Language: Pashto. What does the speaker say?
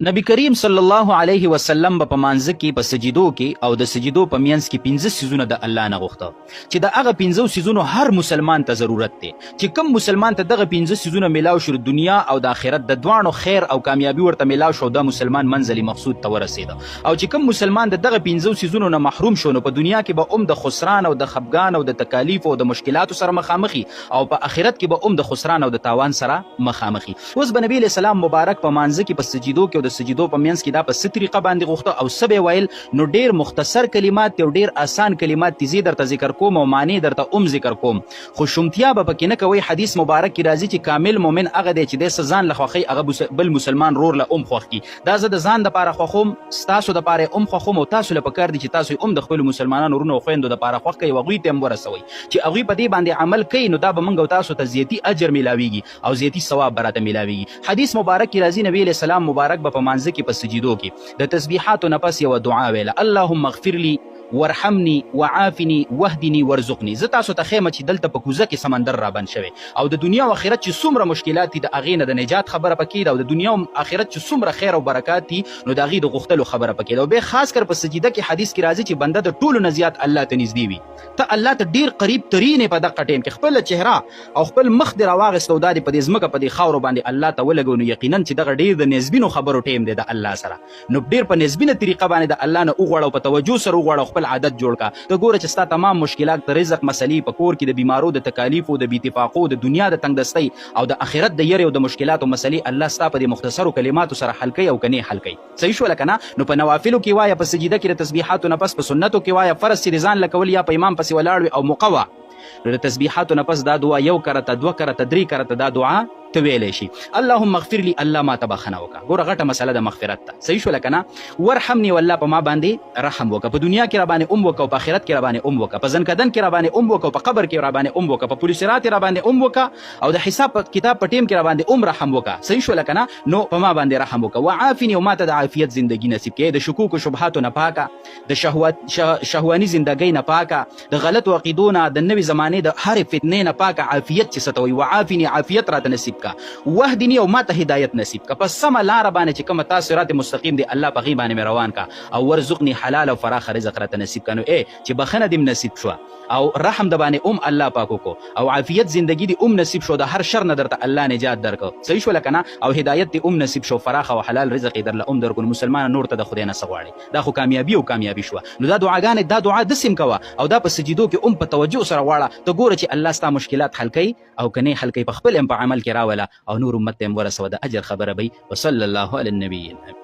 نبی کریم صلی الله علیه وسلم په مانځ کې په سجدو کې او د سجدو په منځ کې 15 سيزونه د الله نه غوښته چې د هغه 15 سيزونو هر مسلمان ته ضرورت دی چې کوم مسلمان ته دغه 15 سيزونه ملاو شو دنیا او د آخرت د دوانو خیر او کامیابی ورته ملاو شو د مسلمان منزل مقصود ته ورسید او چې کوم مسلمان دغه 15 سيزونو نه محروم شو نو په دنیا کې به د خسران او د خفګان او د تکالیف او د مشکلاتو سره مخامخي او په آخرت کې به د خسران او د تاوان سره مخامخي. اوس به نبی اسلام مبارک په مانځ کې په سجدو کې د سجدو په منځ کې دا په ست طریقه باندې غوښته او سبه ویل نو ډیر مختصر کلمات او ډیر آسان کلمات تیزی درته ذکر کوم او معنی درته ذکر کوم خو شومتیا به پکې نه کوي. حدیث مبارک کې راځي چې کامل مؤمن هغه دی چې د سزان لخواخي هغه بل مسلمان رور له خوخ کی دا زه د ځان د پاره خوخم تاسو د پاره خوخم او تاسو له پکار دي چې تاسو د خپل مسلمانانو ورونو خويندو د پاره خوخ کوي وغوي تم ورسوي چې هغه په دې باندې عمل کوي نو دا به منګو تاسو ته زیاتی اجر ملاويږي او زیاتی ثواب براته ملاويږي. حدیث مبارک کې راځي نبی اسلام مبارک په مانځ کې په سجدو کې د تسبیحاتو نه پس یو دعا ویله اللهم اغفر لي ورحمني وعافني واهدني وارزقني. زه تاسو ته خیمه چې دلته په کوزه کې سمندر را بند شوی او د دنیا او آخرت چې څومره مشکلات دي د اغې نه د نجات خبره پکې ده او د دنیا او آخرت چې څومره خیر او برکات دي نو د اغې د غختلو خبره پکې ده او به خاص کر په سجده کې حدیث کې راځي چې بنده د ټولو نه زیات الله ته نږدې وي ته الله ته ډیر قریب ترين په دغه ټیم کې خپل چهره او خپل مخ در واغستو د په دې ځمکه په دې خاور باندې الله ته ولګو نو یقینا چې دغه ډیر د نسبینو خبرو ټیم دی د الله سره نو ډیر په نسبینه طریقه باندې د الله نه وغواړو په توجه سره وغواړو خپل عادت جوړ کا ته ګوره چې ستا تمام مشکلات د رزق مسلې په کور کې د بیمارو د تکالیف او د بیتفاقو د دنیا د تنگ دستۍ او د آخرت د یری او د مشکلاتو مسلې الله ستا په دې مختصرو کلماتو سره حل کوي او کني حل کوي. صحیح شو لکنه نو په نوافلو کې وایي په سجده کې د تسبیحاتو نه پس په سنتو کې وایي فرض چې ځان لکول یا په امام پسې ولاړ او مقوا نو د تسبیحاتو نه پس دا دعا یو کرته دوه کرته درې کرته دا دعا ته ویلې شي اللهم اغفر لي الله ما تبخنه وکا ګوره غټه مسله د مغفرت ته. صحیح شو لکنه ورحمني والله په ما باندې رحم وکا په دنیا کې را باندې وکا او په آخرت کې را باندې وکا په ځنکدن کې را باندې وکا او په قبر کې را باندې وکا په پولیس رات را باندې وکا او د حساب کتاب په ټیم کې را باندې رحم وکا. صحیح شو لکنه نو په ما باندې رحم وکا وعافني وما ته د عافیت ژوندۍ نصیب کړي د شکوک او شبهات نه پاکه د شهواني ژوندۍ نه پاکه د غلط عقیدونه د نوې زمانه د هر فتنې نه پاکه عافیت چې ستوي وعافني عافیت را نصیب کا وحدني او ما ته هدایت نصیب کا پس سم لار باندې چې کوم تاسو صراط مستقیم دی الله په غي باندې روان کا او ورزقني حلال او فراخ رزق را نصیب کنو چې بخنه دې نصیب شو او رحم د باندې الله پاکو کو او عافیت زندگی دې نصیب شو د هر شر نه درته الله نجات درکو. صحیح شو لکنه او هدایت دې نصیب شو فراخ او حلال رزق درله درکو مسلمان نور ته د خدای نه سغواړي دا خو کامیابی او کامیابی شو نو دا دعاګانې دا دعا د سیم کوا او دا په سجدو کې په توجه سره واړه ته ګوره چې الله ستا مشکلات حل کوي او کني حل کوي په خپل په عمل کې راولا او نور امت ته ورسوه د اجر خبره بي وصلى الله على النبي.